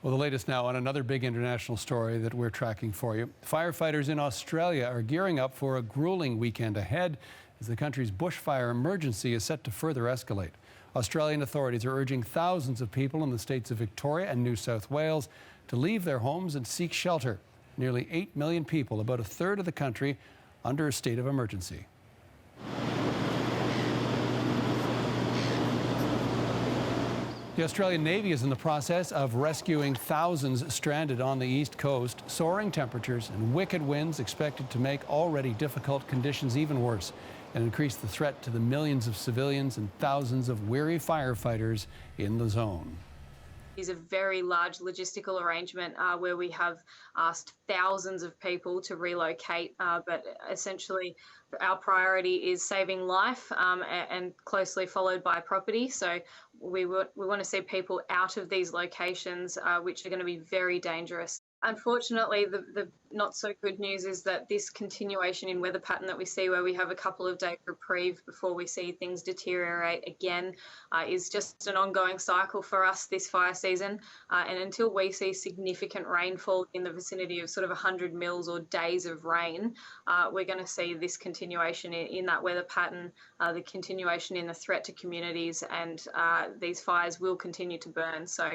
Well, the latest now on another big international story that we're tracking for you. Firefighters in Australia are gearing up for a grueling weekend ahead as the country's bushfire emergency is set to further escalate. Australian authorities are urging thousands of people in the states of Victoria and New South Wales to leave their homes and seek shelter. Nearly 8 million people, about a third of the country, under a state of emergency. The Australian Navy is in the process of rescuing thousands stranded on the east coast. Soaring temperatures and wicked winds expected to make already difficult conditions even worse and increase the threat to the millions of civilians and thousands of weary firefighters in the zone. Is a very large logistical arrangement where we have asked thousands of people to relocate, but essentially our priority is saving life and closely followed by property. So we want to see people out of these locations, which are going to be very dangerous. Unfortunately, the not so good news is that this continuation in weather pattern that we see, where we have a couple of days reprieve before we see things deteriorate again, is just an ongoing cycle for us this fire season. And until we see significant rainfall in the vicinity of sort of 100 mils or days of rain, we're going to see this continuation in that weather pattern, the continuation in the threat to communities, and these fires will continue to burn. So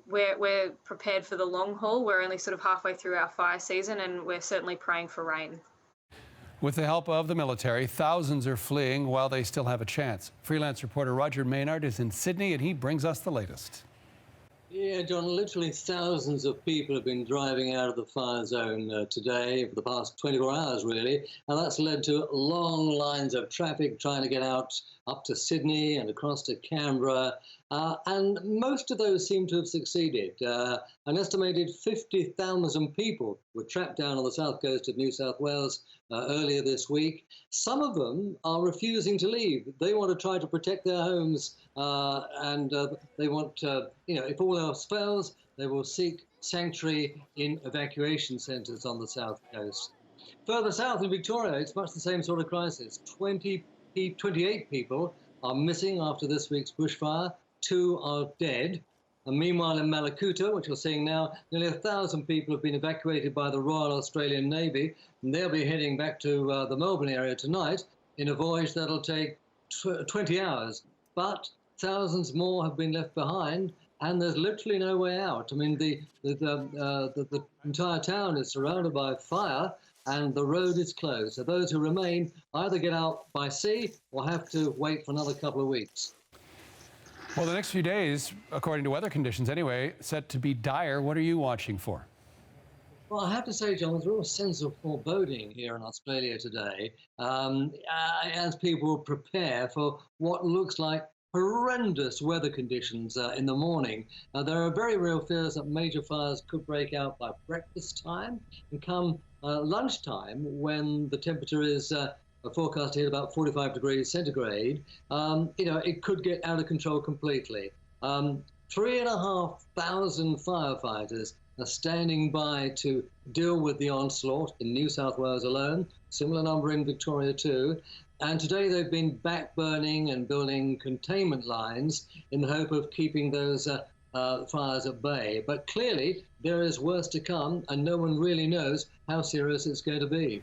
we're prepared for the long haul. We're only sort of halfway through our fire season, and we're certainly praying for rain. With the help of the military, thousands are fleeing while they still have a chance. Freelance reporter Roger Maynard is in Sydney, and he brings us the latest. Yeah, John, literally thousands of people have been driving out of the fire zone today for the past 24 hours, really. And that's led to long lines of traffic trying to get out up to Sydney and across to Canberra. And most of those seem to have succeeded. An estimated 50,000 people were trapped down on the south coast of New South Wales earlier this week. Some of them are refusing to leave. They want to try to protect their homes, and they want, if all else fails, they will seek sanctuary in evacuation centres on the south coast. Further south in Victoria, it's much the same sort of crisis. 28 people are missing after this week's bushfire. 2 are dead. And meanwhile, in Malakuta, which we're seeing now, nearly 1,000 people have been evacuated by the Royal Australian Navy, and they'll be heading back to the Melbourne area tonight in a voyage that'll take 20 hours. But thousands more have been left behind, and there's literally no way out. I mean, the entire town is surrounded by fire, and the road is closed. So those who remain either get out by sea or have to wait for another couple of weeks. Well, the next few days, according to weather conditions anyway, set to be dire. What are you watching for? Well, I have to say, John, there's a real sense of foreboding here in Australia today as people prepare for what looks like horrendous weather conditions in the morning. There are very real fears that major fires could break out by breakfast time and come lunchtime, when the temperature is forecast to hit about 45 degrees centigrade. It could get out of control completely. 3,500 firefighters are standing by to deal with the onslaught in New South Wales alone, similar number in Victoria too. And today they've been back-burning and building containment lines in the hope of keeping those fires at bay. But clearly there is worse to come, and no one really knows how serious it's going to be.